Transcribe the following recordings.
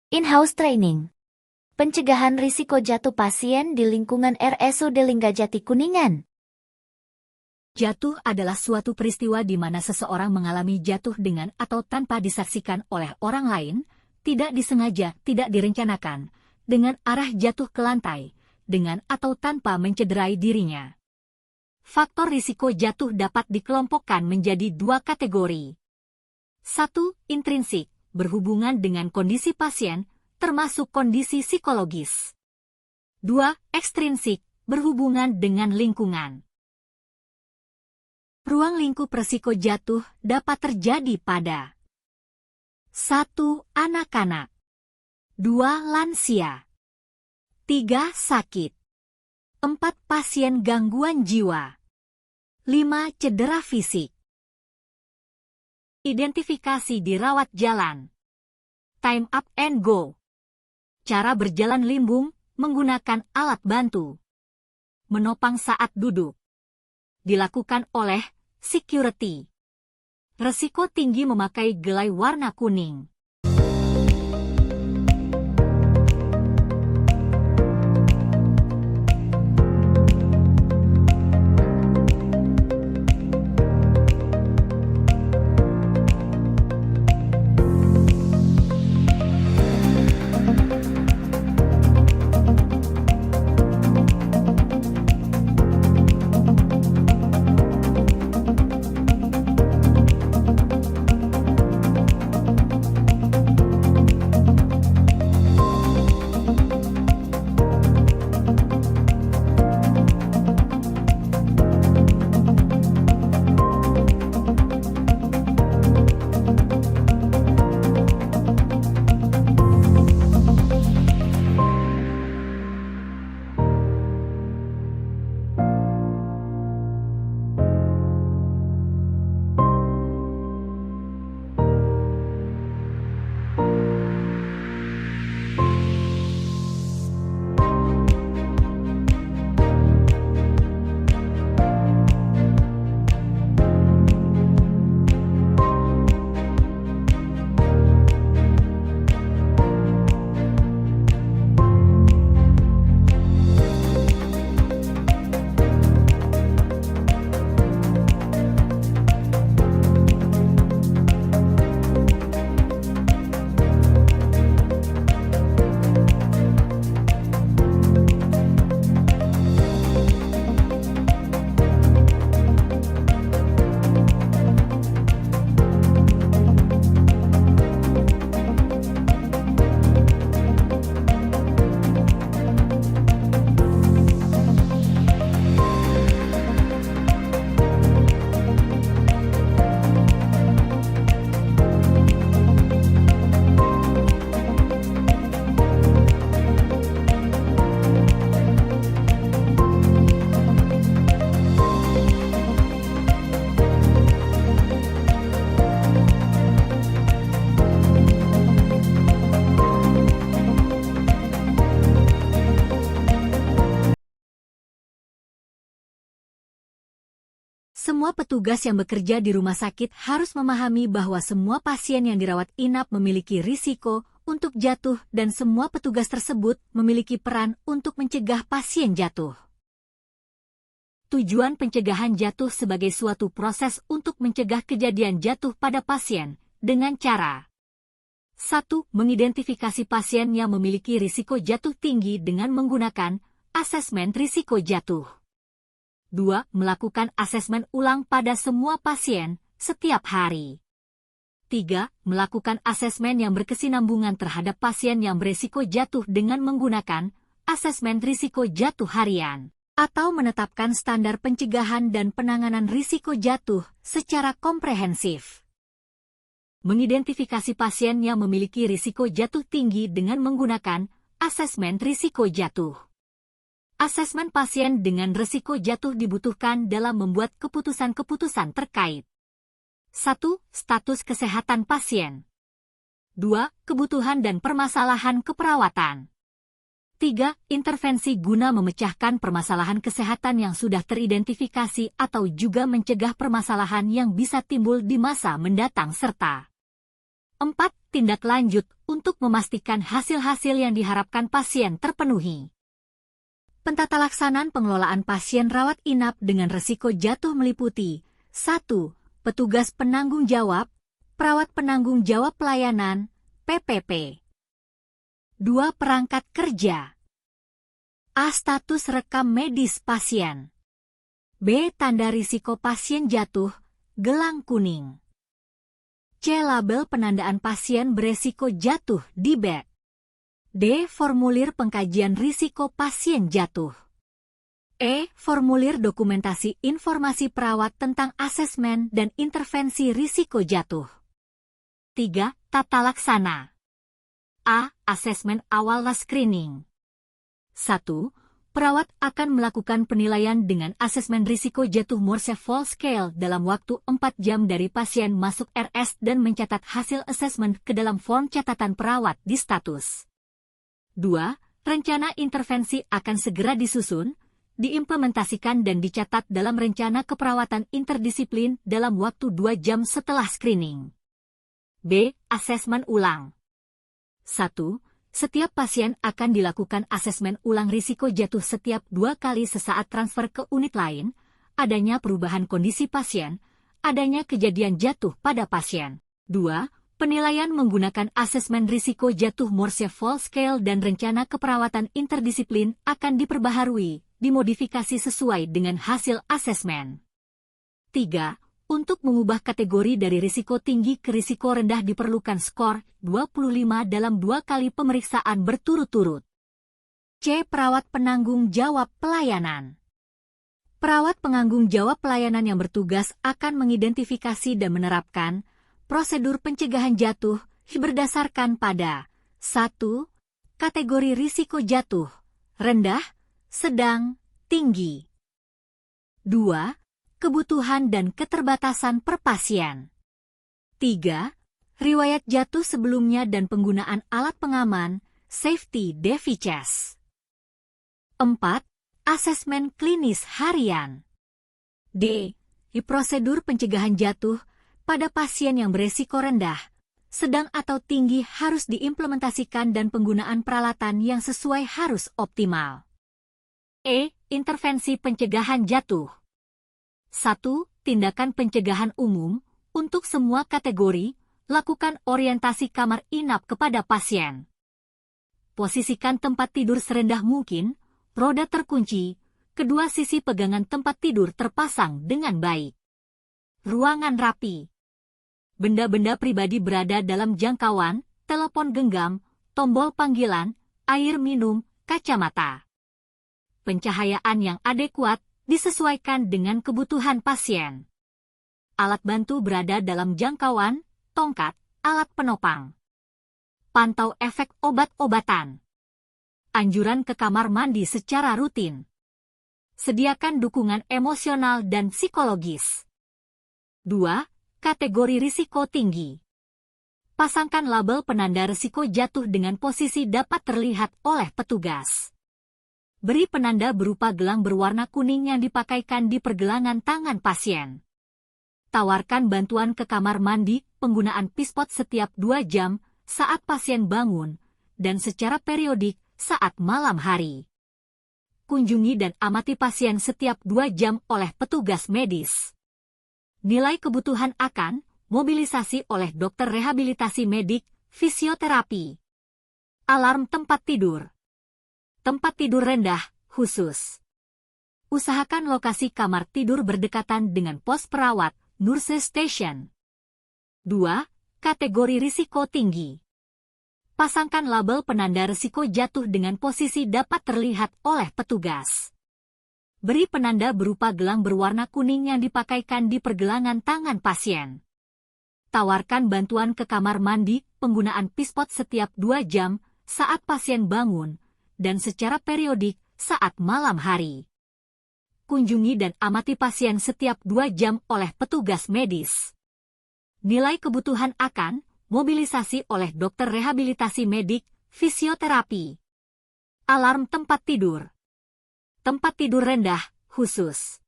In-house training. Pencegahan risiko jatuh pasien di lingkungan RSUD Linggajati Kuningan. Jatuh adalah suatu peristiwa di mana seseorang mengalami jatuh dengan atau tanpa disaksikan oleh orang lain, tidak disengaja, tidak direncanakan, dengan arah jatuh ke lantai, dengan atau tanpa mencederai dirinya. Faktor risiko jatuh dapat dikelompokkan menjadi dua kategori. 1. Intrinsik, berhubungan dengan kondisi pasien, termasuk kondisi psikologis. 2. Ekstrinsik, berhubungan dengan lingkungan. Ruang lingkup resiko jatuh dapat terjadi pada 1. Anak-anak 2. Lansia 3. Sakit 4. Pasien gangguan jiwa 5. Cedera fisik. Identifikasi dirawat jalan. Time up and go. Cara berjalan limbung menggunakan alat bantu. Menopang saat duduk. Dilakukan oleh security. Resiko tinggi memakai gelai warna kuning. Semua petugas yang bekerja di rumah sakit harus memahami bahwa semua pasien yang dirawat inap memiliki risiko untuk jatuh dan semua petugas tersebut memiliki peran untuk mencegah pasien jatuh. Tujuan pencegahan jatuh sebagai suatu proses untuk mencegah kejadian jatuh pada pasien dengan cara 1. Mengidentifikasi pasien yang memiliki risiko jatuh tinggi dengan menggunakan asesmen risiko jatuh. 2. Melakukan asesmen ulang pada semua pasien setiap hari. 3. Melakukan asesmen yang berkesinambungan terhadap pasien yang berisiko jatuh dengan menggunakan asesmen risiko jatuh harian, atau menetapkan standar pencegahan dan penanganan risiko jatuh secara komprehensif. Mengidentifikasi pasien yang memiliki risiko jatuh tinggi dengan menggunakan asesmen risiko jatuh. Asesmen pasien dengan risiko jatuh dibutuhkan dalam membuat keputusan-keputusan terkait 1. Status kesehatan pasien 2. Kebutuhan dan permasalahan keperawatan 3. Intervensi guna memecahkan permasalahan kesehatan yang sudah teridentifikasi atau juga mencegah permasalahan yang bisa timbul di masa mendatang serta 4. Tindak lanjut untuk memastikan hasil-hasil yang diharapkan pasien terpenuhi. Pentata laksanaan pengelolaan pasien rawat inap dengan risiko jatuh meliputi 1. Petugas penanggung jawab, perawat penanggung jawab pelayanan, PPP. 2. Perangkat kerja. A. Status rekam medis pasien. B. Tanda risiko pasien jatuh, gelang kuning. C. Label penandaan pasien beresiko jatuh di bed. D. Formulir pengkajian risiko pasien jatuh. E. Formulir dokumentasi informasi perawat tentang asesmen dan intervensi risiko jatuh. 3. Tata laksana. A. Asesmen awal screening. 1. Perawat akan melakukan penilaian dengan asesmen risiko jatuh Morse Fall Scale dalam waktu 4 jam dari pasien masuk RS dan mencatat hasil asesmen ke dalam form catatan perawat di status. 2. Rencana intervensi akan segera disusun, diimplementasikan dan dicatat dalam rencana keperawatan interdisiplin dalam waktu 2 jam setelah screening. B. Asesmen ulang. 1. Setiap pasien akan dilakukan asesmen ulang risiko jatuh setiap 2 kali sesaat transfer ke unit lain, adanya perubahan kondisi pasien, adanya kejadian jatuh pada pasien. 2. Penilaian menggunakan asesmen risiko jatuh Morse Fall Scale dan rencana keperawatan interdisiplin akan diperbaharui, dimodifikasi sesuai dengan hasil asesmen. 3. Untuk mengubah kategori dari risiko tinggi ke risiko rendah diperlukan skor 25 dalam 2 kali pemeriksaan berturut-turut. C. Perawat penanggung jawab pelayanan. Perawat penanggung jawab pelayanan yang bertugas akan mengidentifikasi dan menerapkan prosedur pencegahan jatuh berdasarkan pada 1. Kategori risiko jatuh, rendah, sedang, tinggi. 2. Kebutuhan dan keterbatasan per pasien. 3. Riwayat jatuh sebelumnya dan penggunaan alat pengaman, safety devices. 4. Asesmen klinis harian. D. Prosedur pencegahan jatuh pada pasien yang beresiko rendah, sedang atau tinggi harus diimplementasikan dan penggunaan peralatan yang sesuai harus optimal. E. Intervensi pencegahan jatuh. 1. Tindakan pencegahan umum, untuk semua kategori, lakukan orientasi kamar inap kepada pasien. Posisikan tempat tidur serendah mungkin, roda terkunci, kedua sisi pegangan tempat tidur terpasang dengan baik. Ruangan rapi. Benda-benda pribadi berada dalam jangkauan, telepon genggam, tombol panggilan, air minum, kacamata. Pencahayaan yang adekuat, disesuaikan dengan kebutuhan pasien. Alat bantu berada dalam jangkauan, tongkat, alat penopang. Pantau efek obat-obatan. Anjuran ke kamar mandi secara rutin. Sediakan dukungan emosional dan psikologis. 2. Kategori risiko tinggi. Pasangkan label penanda risiko jatuh dengan posisi dapat terlihat oleh petugas. Beri penanda berupa gelang berwarna kuning yang dipakaikan di pergelangan tangan pasien. Tawarkan bantuan ke kamar mandi, penggunaan pispot setiap 2 jam saat pasien bangun, dan secara periodik saat malam hari. Kunjungi dan amati pasien setiap 2 jam oleh petugas medis. Nilai kebutuhan akan mobilisasi oleh dokter rehabilitasi medik, fisioterapi. Alarm tempat tidur. Tempat tidur rendah, khusus. Usahakan lokasi kamar tidur berdekatan dengan pos perawat, nurse station. 2. Kategori risiko tinggi. Pasangkan label penanda risiko jatuh dengan posisi dapat terlihat oleh petugas. Beri penanda berupa gelang berwarna kuning yang dipakaikan di pergelangan tangan pasien. Tawarkan bantuan ke kamar mandi, penggunaan pispot setiap 2 jam saat pasien bangun, dan secara periodik saat malam hari. Kunjungi dan amati pasien setiap 2 jam oleh petugas medis. Nilai kebutuhan akan mobilisasi oleh dokter rehabilitasi medik, fisioterapi. Alarm tempat tidur. Tempat tidur rendah, khusus.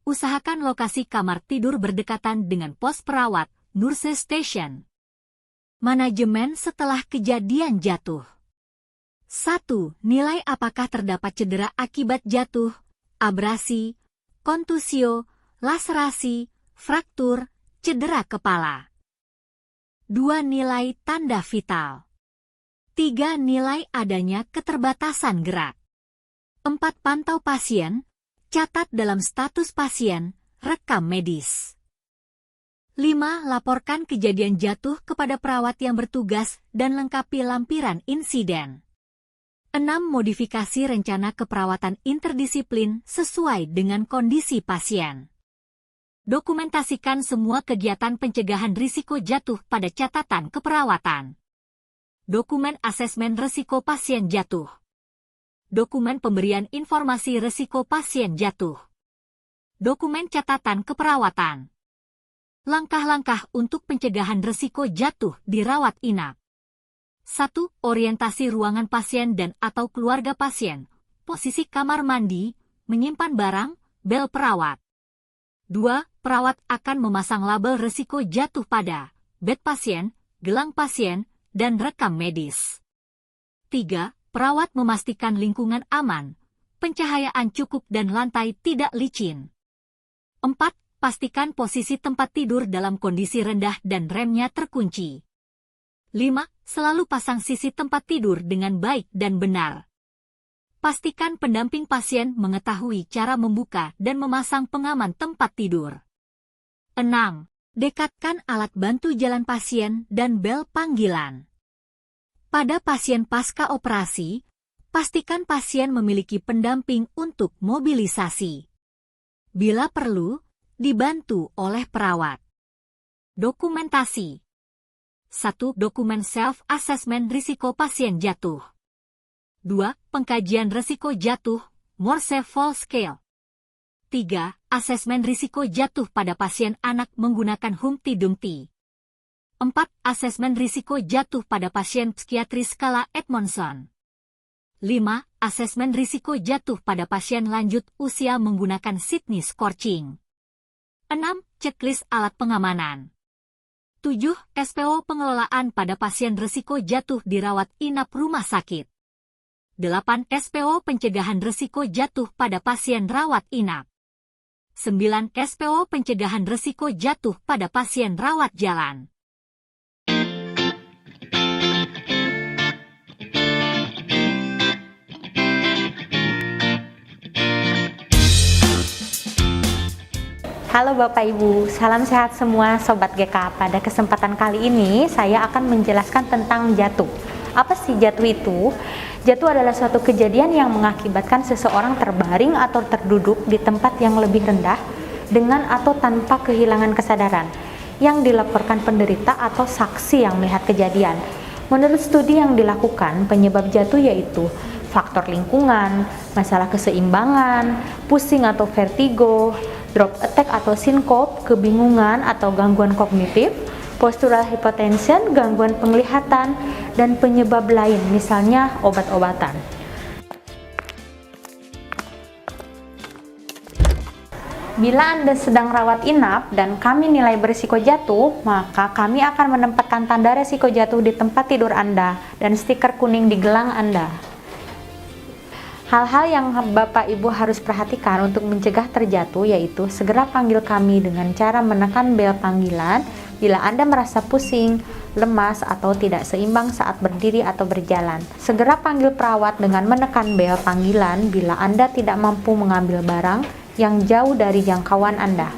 Usahakan lokasi kamar tidur berdekatan dengan pos perawat, nurse station. Manajemen setelah kejadian jatuh. 1. Nilai apakah terdapat cedera akibat jatuh, abrasi, kontusio, laserasi, fraktur, cedera kepala. 2. Nilai tanda vital. 3. Nilai adanya keterbatasan gerak. 4. Pantau pasien, catat dalam status pasien, rekam medis. 5. Laporkan kejadian jatuh kepada perawat yang bertugas dan lengkapi lampiran insiden. 6. Modifikasi rencana keperawatan interdisiplin sesuai dengan kondisi pasien. Dokumentasikan semua kegiatan pencegahan risiko jatuh pada catatan keperawatan. Dokumen asesmen risiko pasien jatuh. Dokumen pemberian informasi risiko pasien jatuh. Dokumen catatan keperawatan. Langkah-langkah untuk pencegahan risiko jatuh di rawat inap. 1. Orientasi ruangan pasien dan atau keluarga pasien. Posisi kamar mandi, menyimpan barang, bel perawat. 2. Perawat akan memasang label risiko jatuh pada bed pasien, gelang pasien, dan rekam medis. 3. Perawat memastikan lingkungan aman, pencahayaan cukup dan lantai tidak licin. 4. Pastikan posisi tempat tidur dalam kondisi rendah dan remnya terkunci. 5. Selalu pasang sisi tempat tidur dengan baik dan benar. Pastikan pendamping pasien mengetahui cara membuka dan memasang pengaman tempat tidur. 6. Dekatkan alat bantu jalan pasien dan bel panggilan. Pada pasien pasca operasi, pastikan pasien memiliki pendamping untuk mobilisasi. Bila perlu, dibantu oleh perawat. Dokumentasi. 1. Dokumen self-assessment risiko pasien jatuh. 2. Pengkajian risiko jatuh, Morse Fall Scale. 3. Asesmen risiko jatuh pada pasien anak menggunakan Humpty Dumpty. 4. Asesmen risiko jatuh pada pasien psikiatri skala Edmondson. 5. Asesmen risiko jatuh pada pasien lanjut usia menggunakan Sydney Scorching. 6. Checklist alat pengamanan. 7. SPO pengelolaan pada pasien risiko jatuh di rawat inap rumah sakit. 8. SPO pencegahan risiko jatuh pada pasien rawat inap. 9. SPO pencegahan risiko jatuh pada pasien rawat jalan. Halo Bapak Ibu, salam sehat semua Sobat GK. Pada kesempatan kali ini saya akan menjelaskan tentang jatuh. Apa sih jatuh itu? Jatuh adalah suatu kejadian yang mengakibatkan seseorang terbaring atau terduduk di tempat yang lebih rendah dengan atau tanpa kehilangan kesadaran yang dilaporkan penderita atau saksi yang melihat kejadian. Menurut studi yang dilakukan, penyebab jatuh yaitu faktor lingkungan, masalah keseimbangan, pusing atau vertigo, drop attack atau sinkop, kebingungan atau gangguan kognitif, postural hypotension, gangguan penglihatan, dan penyebab lain, misalnya obat-obatan. Bila Anda sedang rawat inap dan kami nilai berisiko jatuh, maka kami akan menempatkan tanda risiko jatuh di tempat tidur Anda dan stiker kuning di gelang Anda. Hal-hal yang Bapak Ibu harus perhatikan untuk mencegah terjatuh yaitu segera panggil kami dengan cara menekan bel panggilan bila Anda merasa pusing, lemas, atau tidak seimbang saat berdiri atau berjalan. Segera panggil perawat dengan menekan bel panggilan bila Anda tidak mampu mengambil barang yang jauh dari jangkauan Anda.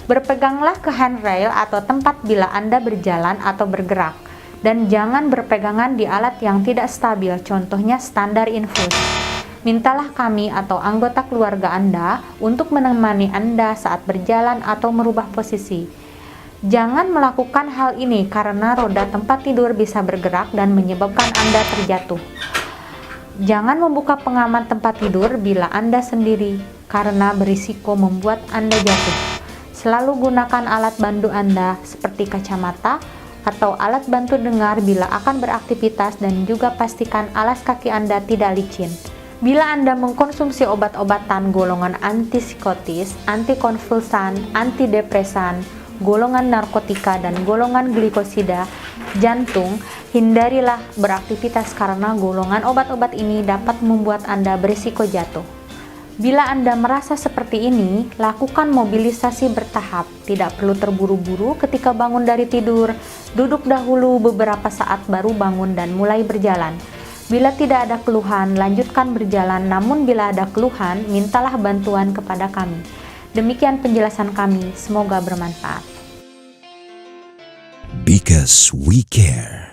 Berpeganglah ke handrail atau tempat bila Anda berjalan atau bergerak, dan jangan berpegangan di alat yang tidak stabil, contohnya standar infus. Mintalah kami atau anggota keluarga Anda untuk menemani Anda saat berjalan atau merubah posisi. Jangan melakukan hal ini karena roda tempat tidur bisa bergerak dan menyebabkan Anda terjatuh. Jangan membuka pengaman tempat tidur bila Anda sendiri karena berisiko membuat Anda jatuh. Selalu gunakan alat bantu Anda seperti kacamata atau alat bantu dengar bila akan beraktivitas, dan juga pastikan alas kaki Anda tidak licin. Bila Anda mengkonsumsi obat-obatan golongan antipsikotis, antikonvulsan, antidepresan, golongan narkotika, dan golongan glikosida jantung, hindarilah beraktivitas karena golongan obat-obat ini dapat membuat Anda berisiko jatuh. Bila Anda merasa seperti ini, lakukan mobilisasi bertahap. Tidak perlu terburu-buru ketika bangun dari tidur. Duduk dahulu beberapa saat baru bangun dan mulai berjalan. Bila tidak ada keluhan, lanjutkan berjalan. Namun bila ada keluhan, mintalah bantuan kepada kami. Demikian penjelasan kami, semoga bermanfaat. Because we care.